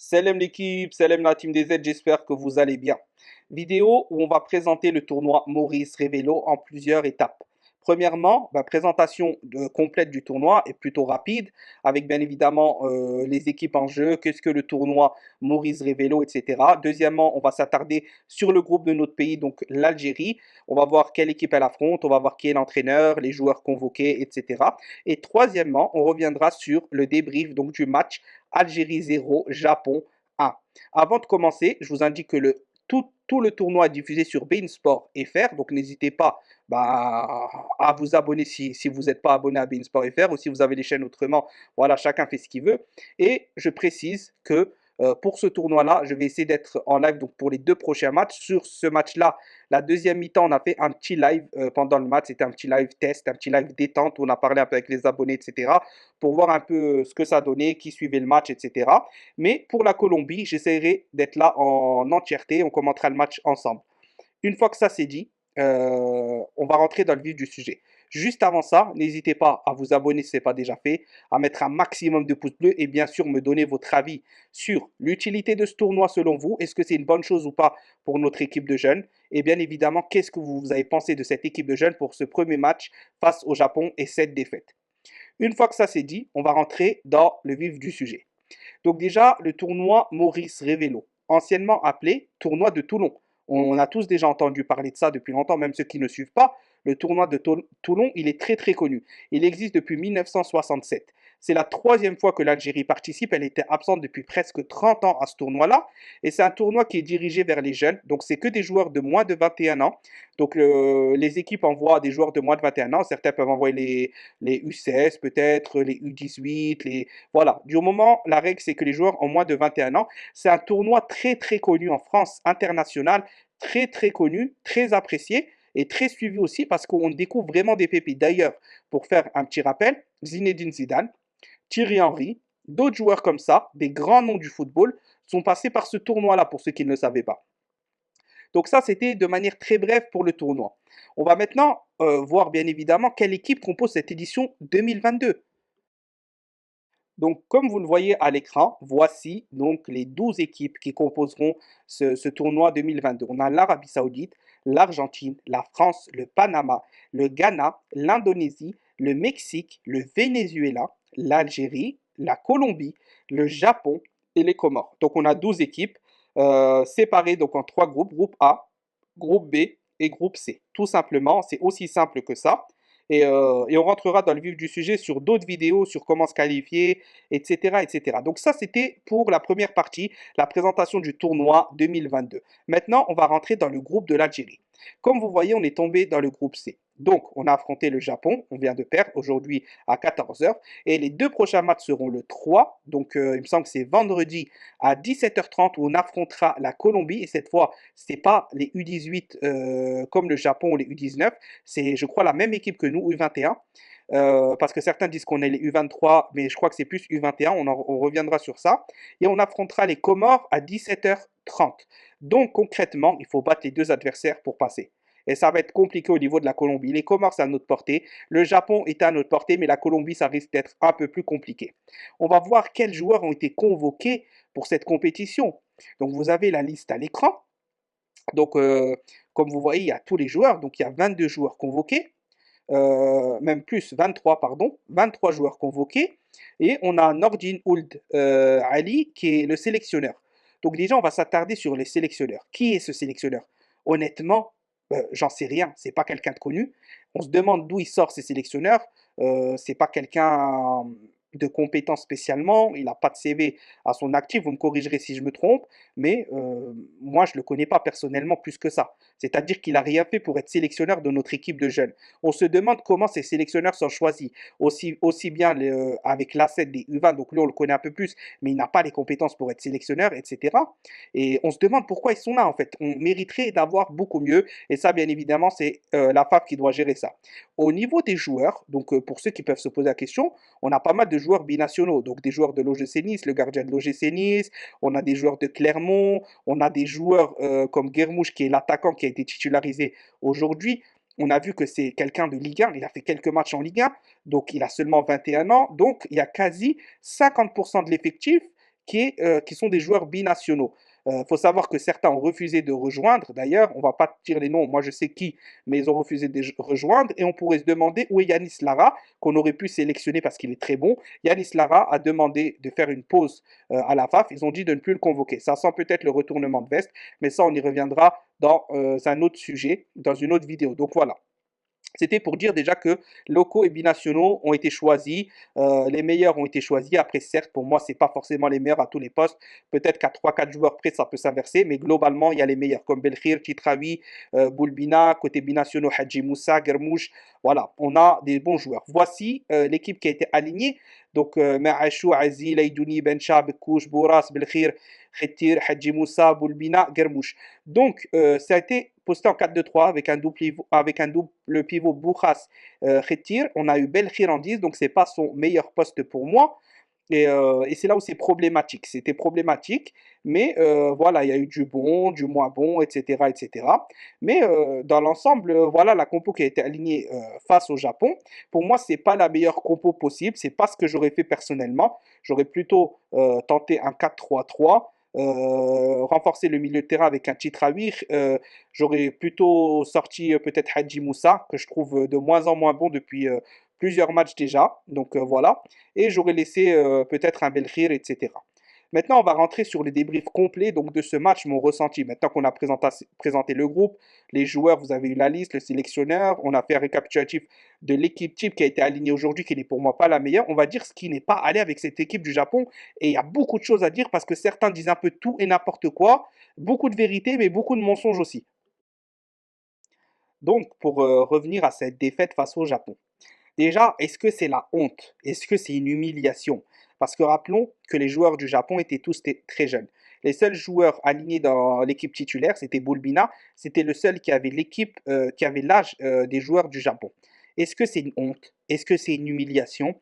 Salam l'équipe, salam la team des Z, j'espère que vous allez bien. Vidéo où on va présenter le tournoi Maurice Révélo en plusieurs étapes. Premièrement, présentation complète du tournoi est plutôt rapide, avec bien évidemment les équipes en jeu, qu'est-ce que le tournoi Maurice Révélo, etc. Deuxièmement, on va s'attarder sur le groupe de notre pays, donc l'Algérie. On va voir quelle équipe elle affronte, on va voir qui est l'entraîneur, les joueurs convoqués, etc. Et troisièmement, on reviendra sur le débrief donc, du match Algérie 0, Japon 1. Avant de commencer, je vous indique que tout le tournoi est diffusé sur beIN Sport FR, donc n'hésitez pas à vous abonner si vous n'êtes pas abonné à beIN Sport FR ou si vous avez les chaînes autrement. Voilà, chacun fait ce qu'il veut. Et je précise que pour ce tournoi-là, je vais essayer d'être en live donc pour les deux prochains matchs. Sur ce match-là, la deuxième mi-temps, on a fait un petit live pendant le match. C'était un petit live test, un petit live détente où on a parlé un peu avec les abonnés, etc. pour voir un peu ce que ça donnait, qui suivait le match, etc. Mais pour la Colombie, j'essaierai d'être là en entièreté. On commentera le match ensemble. Une fois que ça c'est dit, on va rentrer dans le vif du sujet. Juste avant ça, n'hésitez pas à vous abonner si ce n'est pas déjà fait, à mettre un maximum de pouces bleus et bien sûr me donner votre avis sur l'utilité de ce tournoi selon vous. Est-ce que c'est une bonne chose ou pas pour notre équipe de jeunes? Et bien évidemment, qu'est-ce que vous avez pensé de cette équipe de jeunes pour ce premier match face au Japon et cette défaite? Une fois que ça c'est dit, on va rentrer dans le vif du sujet. Donc déjà, le tournoi Maurice Révélo, anciennement appelé tournoi de Toulon. On a tous déjà entendu parler de ça depuis longtemps, même ceux qui ne suivent pas. Le tournoi de Toulon, il est très très connu. Il existe depuis 1967. C'est la troisième fois que l'Algérie participe. Elle était absente depuis presque 30 ans à ce tournoi-là. Et c'est un tournoi qui est dirigé vers les jeunes. Donc c'est que des joueurs de moins de 21 ans. Donc les équipes envoient des joueurs de moins de 21 ans. Certains peuvent envoyer les U16 peut-être, les U18, voilà. Du moment, la règle c'est que les joueurs ont moins de 21 ans. C'est un tournoi très très connu en France, international, très très connu, très apprécié et très suivi aussi parce qu'on découvre vraiment des pépites. D'ailleurs, pour faire un petit rappel, Zinedine Zidane, Thierry Henry, d'autres joueurs comme ça, des grands noms du football, sont passés par ce tournoi-là pour ceux qui ne le savaient pas. Donc ça, c'était de manière très brève pour le tournoi. On va maintenant voir bien évidemment quelle équipe compose cette édition 2022. Donc, comme vous le voyez à l'écran, voici donc les 12 équipes qui composeront ce tournoi 2022. On a l'Arabie Saoudite, l'Argentine, la France, le Panama, le Ghana, l'Indonésie, le Mexique, le Venezuela, l'Algérie, la Colombie, le Japon et les Comores. Donc, on a 12 équipes séparées donc en trois groupes, groupe A, groupe B et groupe C. Tout simplement, c'est aussi simple que ça. Et on rentrera dans le vif du sujet sur d'autres vidéos, sur comment se qualifier, etc., etc. Donc ça, c'était pour la première partie, la présentation du tournoi 2022. Maintenant, on va rentrer dans le groupe de l'Algérie. Comme vous voyez, on est tombé dans le groupe C. Donc, on a affronté le Japon, on vient de perdre aujourd'hui à 14 heures. Et les deux prochains matchs seront le 3, donc il me semble que c'est vendredi à 17h30 où on affrontera la Colombie. Et cette fois, ce n'est pas les U18 comme le Japon ou les U19, c'est, je crois, la même équipe que nous, U21. Parce que certains disent qu'on est les U23, mais je crois que c'est plus U21, on reviendra sur ça. Et on affrontera les Comores à 17h30. Donc concrètement, il faut battre les deux adversaires pour passer. Et ça va être compliqué au niveau de la Colombie. Les Comores, c'est à notre portée. Le Japon est à notre portée, mais la Colombie, ça risque d'être un peu plus compliqué. On va voir quels joueurs ont été convoqués pour cette compétition. Donc vous avez la liste à l'écran. Donc, comme vous voyez, il y a tous les joueurs. Donc, il y a 22 joueurs convoqués, même plus, 23, pardon, 23 joueurs convoqués. Et on a Nordin Ould Ali qui est le sélectionneur. Donc, déjà, on va s'attarder sur les sélectionneurs. Qui est ce sélectionneur? Honnêtement, j'en sais rien. C'est pas quelqu'un de connu. On se demande d'où il sort ces sélectionneurs. C'est pas quelqu'un de compétent spécialement. Il n'a pas de CV à son actif. Vous me corrigerez si je me trompe. Mais moi, je ne le connais pas personnellement plus que ça. C'est-à-dire qu'il n'a rien fait pour être sélectionneur de notre équipe de jeunes. On se demande comment ces sélectionneurs sont choisis. Aussi bien avec l'A7 des U20, donc lui on le connaît un peu plus, mais il n'a pas les compétences pour être sélectionneur, etc. Et on se demande pourquoi ils sont là en fait. On mériterait d'avoir beaucoup mieux. Et ça, bien évidemment, c'est la FAF qui doit gérer ça. Au niveau des joueurs, donc pour ceux qui peuvent se poser la question, on a pas mal de joueurs binationaux. Donc des joueurs de l'OGC Nice, le gardien de l'OGC Nice, on a des joueurs de Clermont, on a des joueurs comme Guermouche qui est l'attaquant qui a été titularisé aujourd'hui. On a vu que c'est quelqu'un de Ligue 1, il a fait quelques matchs en Ligue 1, donc il a seulement 21 ans, donc il y a quasi 50% de l'effectif qui sont des joueurs binationaux. Il faut savoir que certains ont refusé de rejoindre. D'ailleurs, on va pas dire les noms, moi je sais qui, mais ils ont refusé de rejoindre. Et on pourrait se demander où est Yanis Lara, qu'on aurait pu sélectionner parce qu'il est très bon. Yanis Lara a demandé de faire une pause à la FAF. Ils ont dit de ne plus le convoquer. Ça sent peut-être le retournement de veste, mais ça, on y reviendra dans un autre sujet, dans une autre vidéo. Donc voilà. C'était pour dire déjà que locaux et binationaux ont été choisis, les meilleurs ont été choisis. Après, certes, pour moi, c'est pas forcément les meilleurs à tous les postes. Peut-être qu'à 3-4 joueurs près, ça peut s'inverser, mais globalement, il y a les meilleurs comme Belkhir, Titraoui, Boulbina, côté binationaux, Hadji Moussa, Germouche. Voilà, on a des bons joueurs. Voici l'équipe qui a été alignée. Donc, Maachou, Azi, Leidouni, Benchab, Kouch, Bouras, Belkhir, Khetir, Hadji Moussa, Boulbina, Germouche. Donc, ça a été posté en 4-2-3 avec un double pivot Boukhas Khetir. On a eu Belkhir en 10, donc c'est pas son meilleur poste pour moi. Et c'est là où c'est problématique. C'était problématique, mais voilà, il y a eu du bon, du moins bon, etc. etc. Mais dans l'ensemble, voilà la compo qui a été alignée face au Japon. Pour moi, c'est pas la meilleure compo possible. C'est pas ce que j'aurais fait personnellement. J'aurais plutôt tenté un 4-3-3. Renforcer le milieu de terrain avec un Chitraoui. J'aurais plutôt sorti peut-être Hadji Moussa, que je trouve de moins en moins bon depuis plusieurs matchs déjà. Donc voilà. Et j'aurais laissé peut-être un Belkhir, etc. Maintenant, on va rentrer sur le débrief complet donc, de ce match, mon ressenti. Maintenant qu'on a présenté le groupe, les joueurs, vous avez eu la liste, le sélectionneur, on a fait un récapitulatif de l'équipe type qui a été alignée aujourd'hui, qui n'est pour moi pas la meilleure. On va dire ce qui n'est pas allé avec cette équipe du Japon. Et il y a beaucoup de choses à dire parce que certains disent un peu tout et n'importe quoi. Beaucoup de vérité, mais beaucoup de mensonges aussi. Donc, pour revenir à cette défaite face au Japon. Déjà, est-ce que c'est la honte? Est-ce que c'est une humiliation? Parce que rappelons que les joueurs du Japon étaient tous très jeunes. Les seuls joueurs alignés dans l'équipe titulaire, c'était Bulbina. C'était le seul qui avait l'équipe, qui avait l'âge des joueurs du Japon. Est-ce que c'est une honte? Est-ce que c'est une humiliation?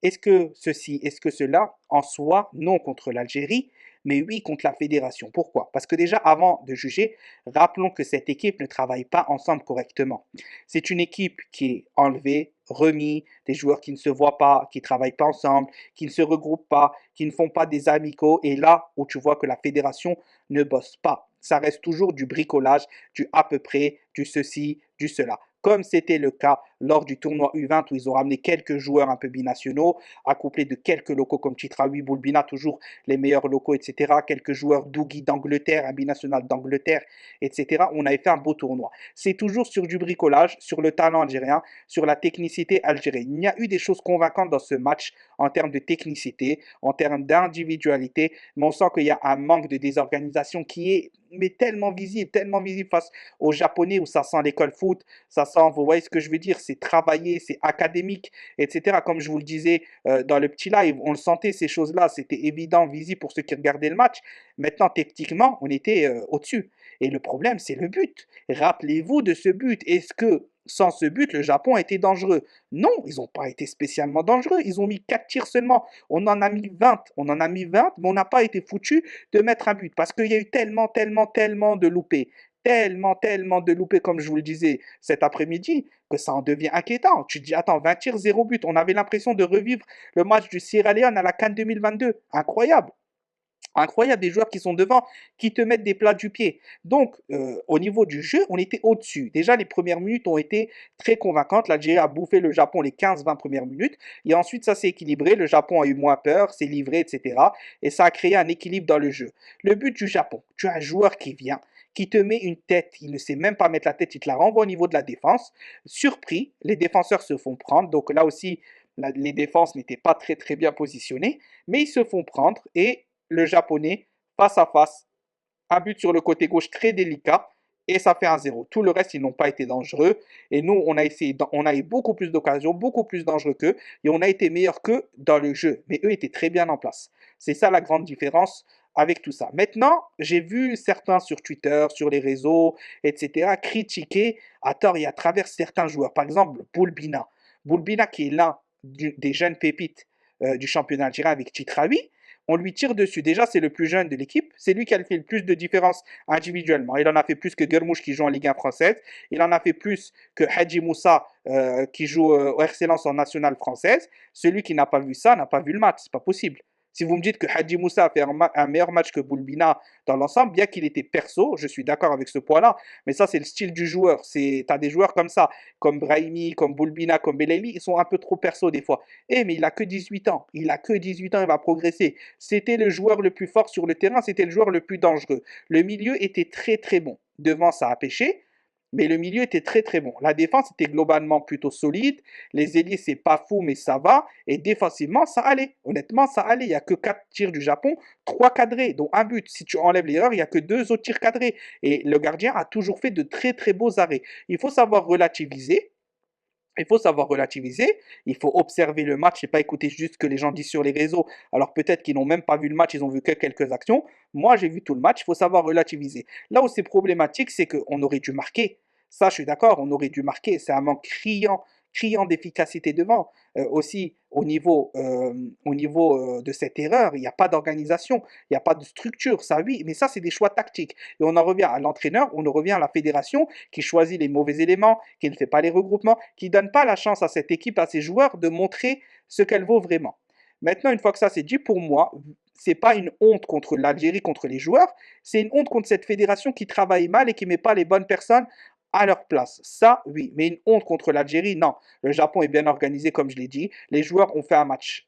Est-ce que ceci, est-ce que cela, en soi, non contre l'Algérie, mais oui contre la fédération. Pourquoi? Parce que déjà, avant de juger, rappelons que cette équipe ne travaille pas ensemble correctement. C'est une équipe qui est enlevée, remis, des joueurs qui ne se voient pas, qui ne travaillent pas ensemble, qui ne se regroupent pas, qui ne font pas des amicaux. Et là où tu vois que la fédération ne bosse pas, ça reste toujours du bricolage, du à peu près, du ceci, du cela. Comme c'était le cas lors du tournoi U20 où ils ont ramené quelques joueurs un peu binationaux, accouplés de quelques locaux comme Chitraoui, Boulbina, toujours les meilleurs locaux, etc. Quelques joueurs d'Ougui d'Angleterre, un binational d'Angleterre, etc. On avait fait un beau tournoi. C'est toujours sur du bricolage, sur le talent algérien, sur la technicité algérienne. Il y a eu des choses convaincantes dans ce match en termes de technicité, en termes d'individualité, mais on sent qu'il y a un manque de désorganisation qui est mais tellement visible face aux Japonais où ça sent l'école foot, ça sent, vous voyez ce que je veux dire, c'est travaillé, c'est académique, etc. Comme je vous le disais dans le petit live, on le sentait ces choses-là, c'était évident, visible pour ceux qui regardaient le match. Maintenant, techniquement, on était au-dessus. Et le problème, c'est le but. Rappelez-vous de ce but. Est-ce que sans ce but, le Japon a été dangereux? Non, ils n'ont pas été spécialement dangereux. Ils ont mis 4 tirs seulement. On en a mis 20. On en a mis 20, mais on n'a pas été foutu de mettre un but. Parce qu'il y a eu tellement de loupés. Tellement de loupés, comme je vous le disais cet après-midi, que ça en devient inquiétant. Tu te dis, attends, 20 tirs, 0 but. On avait l'impression de revivre le match du Sierra Leone à la CAN 2022. Incroyable. Incroyable, des joueurs qui sont devant, qui te mettent des plats du pied. Donc, au niveau du jeu, on était au-dessus. Déjà, les premières minutes ont été très convaincantes. L'Algérie a bouffé le Japon les 15-20 premières minutes. Et ensuite, ça s'est équilibré. Le Japon a eu moins peur, s'est livré, etc. Et ça a créé un équilibre dans le jeu. Le but du Japon, tu as un joueur qui vient, qui te met une tête, il ne sait même pas mettre la tête, il te la renvoie au niveau de la défense. Surpris, les défenseurs se font prendre. Donc là aussi, les défenses n'étaient pas très bien positionnées, mais ils se font prendre et le japonais face à face, un but sur le côté gauche très délicat et ça fait un zéro. Tout le reste, ils n'ont pas été dangereux et nous, on a essayé, on a eu beaucoup plus d'occasions, beaucoup plus dangereux qu'eux et on a été meilleurs qu'eux dans le jeu. Mais eux étaient très bien en place. C'est ça la grande différence avec tout ça. Maintenant, j'ai vu certains sur Twitter, sur les réseaux, etc., critiquer à tort et à travers certains joueurs. Par exemple, Boulbina. Boulbina qui est l'un des jeunes pépites du championnat algérien avec Chitraoui, on lui tire dessus. Déjà, c'est le plus jeune de l'équipe. C'est lui qui a fait le plus de différence individuellement. Il en a fait plus que Germouche qui joue en Ligue 1 française. Il en a fait plus que Hadji Moussa qui joue au RC Lens en nationale française. Celui qui n'a pas vu ça n'a pas vu le match. C'est pas possible. Si vous me dites que Hadji Moussa a fait un meilleur match que Boulbina dans l'ensemble, bien qu'il était perso, je suis d'accord avec ce point-là, mais ça c'est le style du joueur. T'as des joueurs comme ça, comme Brahimi, comme Boulbina, comme Belaïli, ils sont un peu trop perso des fois. Eh mais il a que 18 ans, il a que 18 ans, il va progresser. C'était le joueur le plus fort sur le terrain, c'était le joueur le plus dangereux. Le milieu était très très bon. Devant ça a pêché, mais le milieu était très très bon. La défense était globalement plutôt solide. Les ailiers, c'est pas fou, mais ça va. Et défensivement, ça allait. Honnêtement, ça allait. Il n'y a que 4 tirs du Japon, 3 cadrés, dont un but. Si tu enlèves l'erreur, il n'y a que 2 autres tirs cadrés. Et le gardien a toujours fait de très très beaux arrêts. Il faut savoir relativiser. Il faut savoir relativiser, il faut observer le match et pas écouter juste ce que les gens disent sur les réseaux. Alors peut-être qu'ils n'ont même pas vu le match, ils ont vu que quelques actions. Moi, j'ai vu tout le match, il faut savoir relativiser. Là où c'est problématique, c'est qu'on aurait dû marquer. Ça, je suis d'accord, on aurait dû marquer. C'est un manque criant d'efficacité devant. Aussi, au niveau de cette erreur, il n'y a pas d'organisation, il n'y a pas de structure. Ça, oui, mais ça, c'est des choix tactiques. Et on en revient à l'entraîneur, on en revient à la fédération qui choisit les mauvais éléments, qui ne fait pas les regroupements, qui ne donne pas la chance à cette équipe, à ses joueurs de montrer ce qu'elle vaut vraiment. Maintenant, une fois que ça c'est dit, pour moi, c'est pas une honte contre l'Algérie, contre les joueurs, c'est une honte contre cette fédération qui travaille mal et qui met pas les bonnes personnes à leur place. Ça, oui, mais une honte contre l'Algérie, non. Le Japon est bien organisé, comme je l'ai dit. Les joueurs ont fait un match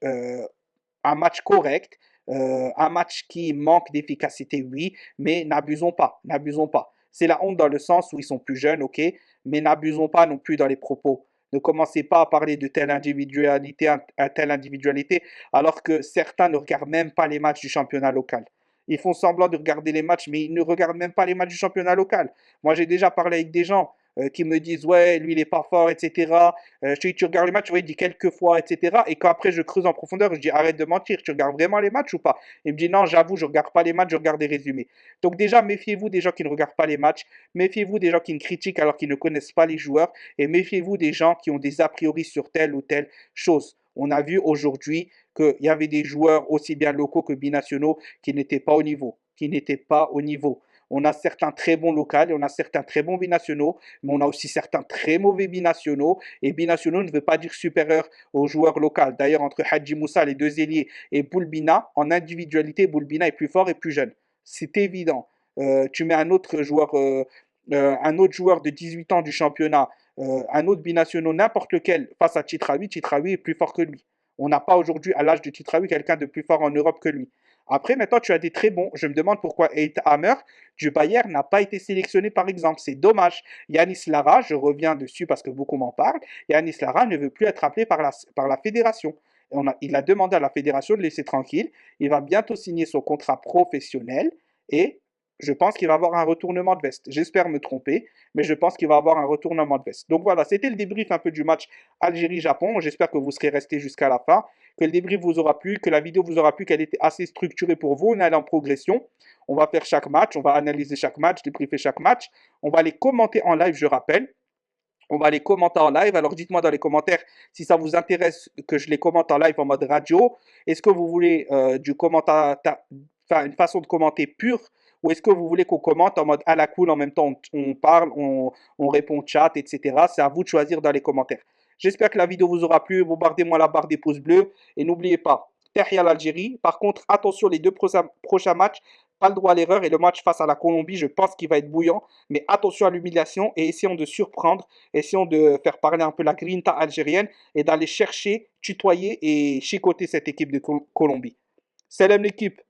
correct, un match qui manque d'efficacité, oui, mais n'abusons pas, n'abusons pas. C'est la honte dans le sens où ils sont plus jeunes, ok, mais n'abusons pas non plus dans les propos. Ne commencez pas à parler de telle individualité à telle individualité, alors que certains ne regardent même pas les matchs du championnat local. Ils font semblant de regarder les matchs, mais ils ne regardent même pas les matchs du championnat local. Moi, j'ai déjà parlé avec des gens qui me disent, ouais, lui, il est pas fort, etc. Je dis, tu regardes les matchs, ouais, il dit quelques fois, etc. Et quand après, je creuse en profondeur, je dis, arrête de mentir, tu regardes vraiment les matchs ou pas? Il me dit, non, j'avoue, je regarde pas les matchs, je regarde des résumés. Donc déjà, méfiez-vous des gens qui ne regardent pas les matchs, méfiez-vous des gens qui ne critiquent alors qu'ils ne connaissent pas les joueurs, et méfiez-vous des gens qui ont des a priori sur telle ou telle chose. On a vu aujourd'hui qu'il y avait des joueurs aussi bien locaux que binationaux qui n'étaient pas au niveau, qui n'étaient pas au niveau. On a certains très bons locaux et on a certains très bons binationaux, mais on a aussi certains très mauvais binationaux. Et binationaux ne veut pas dire supérieur aux joueurs locaux. D'ailleurs, entre Hadji Moussa, les deux ailiers, et Boulbina, en individualité, Boulbina est plus fort et plus jeune. C'est évident. Tu mets un autre joueur de 18 ans du championnat, un autre binationaux, n'importe lequel, face à Titraoui est plus fort que lui. On n'a pas aujourd'hui, à l'âge de Titraoui, quelqu'un de plus fort en Europe que lui. Après, maintenant, tu as des très bons. Je me demande pourquoi Eit Hammer du Bayern n'a pas été sélectionné, par exemple. C'est dommage. Yanis Lara, je reviens dessus parce que beaucoup m'en parlent. Yanis Lara ne veut plus être appelé par la fédération. Il a demandé à la fédération de laisser tranquille. Il va bientôt signer son contrat professionnel et je pense qu'il va avoir un retournement de veste. J'espère me tromper, mais je pense qu'il va avoir un retournement de veste. Donc voilà, c'était le débrief un peu du match Algérie-Japon. J'espère que vous serez restés jusqu'à la fin, que le débrief vous aura plu, que la vidéo vous aura plu, qu'elle était assez structurée pour vous. On est allé en progression. On va faire chaque match, on va analyser chaque match, débriefer chaque match. On va les commenter en live, je rappelle. On va les commenter en live. Alors dites-moi dans les commentaires si ça vous intéresse que je les commente en live en mode radio. Est-ce que vous voulez du commentaire, enfin, une façon de commenter pure ou est-ce que vous voulez qu'on commente en mode à la cool en même temps on parle, on répond au chat, etc. C'est à vous de choisir dans les commentaires. J'espère que la vidéo vous aura plu. Bombardez-moi la barre des pouces bleus et n'oubliez pas, derrière l'Algérie. Par contre, attention les deux prochains matchs. Pas le droit à l'erreur et le match face à la Colombie, je pense qu'il va être bouillant. Mais attention à l'humiliation et essayons de surprendre, essayons de faire parler un peu la grinta algérienne et d'aller chercher, tutoyer et chicoter cette équipe de Colombie. Salam l'équipe!